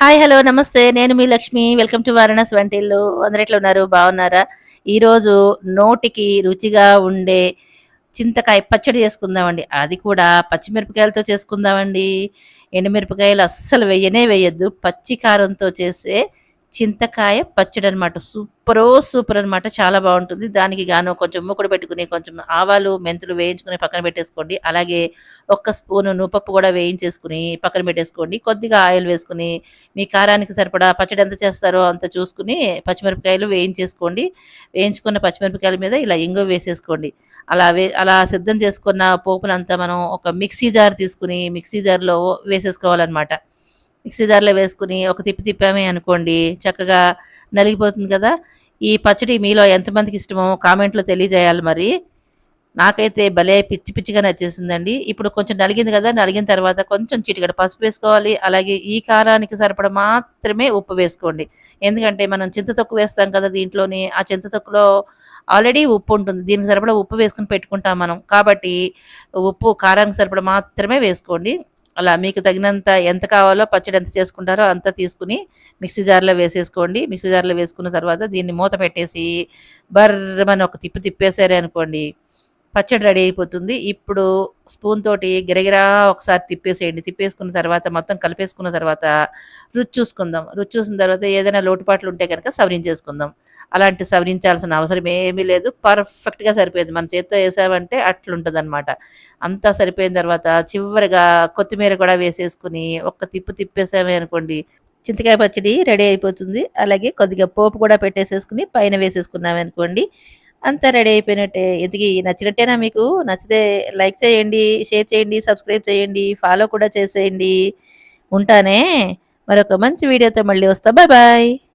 Hi. Hello. నమస్తే. నేను మీ లక్ష్మి. వెల్కమ్ టు వారణాసి వంటిల్లు. అందరూ ఎట్లున్నారు? బాగున్నారా? ఈరోజు నోటికి రుచిగా ఉండే చింతకాయ పచ్చడి చేసుకుందామండి. అది కూడా పచ్చిమిరపకాయలతో చేసుకుందామండి. ఎండుమిరపకాయలు అస్సలు వెయ్యనే వెయ్యొద్దు. పచ్చి కారంతో చేసే చింతకాయ పచ్చడనమాట. సూపర్ అనమాట. చాలా బావుంటుంది. దానికి గాను కొంచెం మూకుడు పెట్టుకొని, కొంచెం ఆవాలు, మెంతులు వేయించుకొని పక్కన పెట్టేసుకోండి. అలాగే ఒక్క స్పూను నువ్వుపప్పు కూడా వేయించేసుకొని పక్కన పెట్టేసుకోండి. కొద్దిగా ఆయిల్ వేసుకొని, మీ కారానికి సరిపడా పచ్చడి ఎంత చేస్తారో అంత చూసుకొని పచ్చిమిరపకాయలు వేయించేసుకోండి. వేయించుకున్న పచ్చిమిరపకాయల మీద ఇలా ఇంగువ వేసేసుకోండి. అలా సిద్ధం చేసుకున్న పోపునంతా మనం ఒక మిక్సీ జార్ తీసుకొని, మిక్సీ జార్‌లో వేసేసుకోవాలనమాట. మిక్సీ జార్‌లో వేసుకొని ఒక తిప్పామే అనుకోండి, చక్కగా నలిగిపోతుంది కదా! ఈ పచ్చడి మీలో ఎంతమందికి ఇష్టమో కామెంట్‌లో తెలియజేయాలి మరి. నాకైతే భలే పిచ్చిగా నచ్చేసిందండి. ఇప్పుడు కొంచెం నలిగింది కదా! నలిగిన తర్వాత కొంచెం చిటికెడు పసుపు వేసుకోవాలి. అలాగే ఈ కారానికి సరిపడా మాత్రమే ఉప్పు వేసుకోండి. ఎందుకంటే మనం చింత తొక్కు వేస్తాం కదా దీంట్లోని. ఆ చింత తొక్కులో ఆల్రెడీ ఉప్పు ఉంటుంది. దీనికి సరిపడా ఉప్పు వేసుకొని పెట్టుకుంటాం మనం. కాబట్టి ఉప్పు కారానికి సరిపడా మాత్రమే వేసుకోండి. అలా మీకు తగినంత ఎంత కావాలో పచ్చడి ఎంత చేసుకుంటారో అంత తీసుకొని మిక్సీ జార్‌లో వేసేసుకోండి. మిక్సీ జార్‌లో వేసుకున్న తర్వాత దీన్ని మూత పెట్టేసి బర్రమని ఒక తిప్పేసారే అనుకోండి, పచ్చడి రెడీ అయిపోతుంది. ఇప్పుడు స్పూన్ తోటి గిరగిరా ఒకసారి తిప్పేసేయండి. తిప్పేసుకున్న తర్వాత మొత్తం కలిపేసుకున్న తర్వాత రుచి చూసుకుందాం. రుచి చూసిన తర్వాత ఏదైనా లోటుపాట్లు ఉంటే గనక సవరించేసుకుందాం. అలాంటి సవరించాల్సిన అవసరం ఏమీ లేదు. పర్ఫెక్ట్‌గా సరిపోయింది. మన చేత్తో ఏసామంటే అట్లుంటదనమాట. అంతా సరిపోయిన తర్వాత చివరగా కొత్తిమీర కూడా వేసేసుకొని ఒక్క తిప్పేసామే అనుకోండి, చింతకాయ పచ్చడి రెడీ అయిపోతుంది. అలాగే కొద్దిగా పోపు కూడా పెట్టేసేసుకొని పైన వేసేసుకున్నామనుకోండి, అంతా రెడీ అయిపోయినట్టే. ఇంతకీ నచ్చినట్టేనా మీకు? నచ్చితే లైక్ చేయండి, షేర్ చేయండి, సబ్స్క్రైబ్ చేయండి, ఫాలో కూడా చేసేయండి. ఉంటానే. మరొక మంచి వీడియోతో మళ్ళీ వస్తా. Bye bye.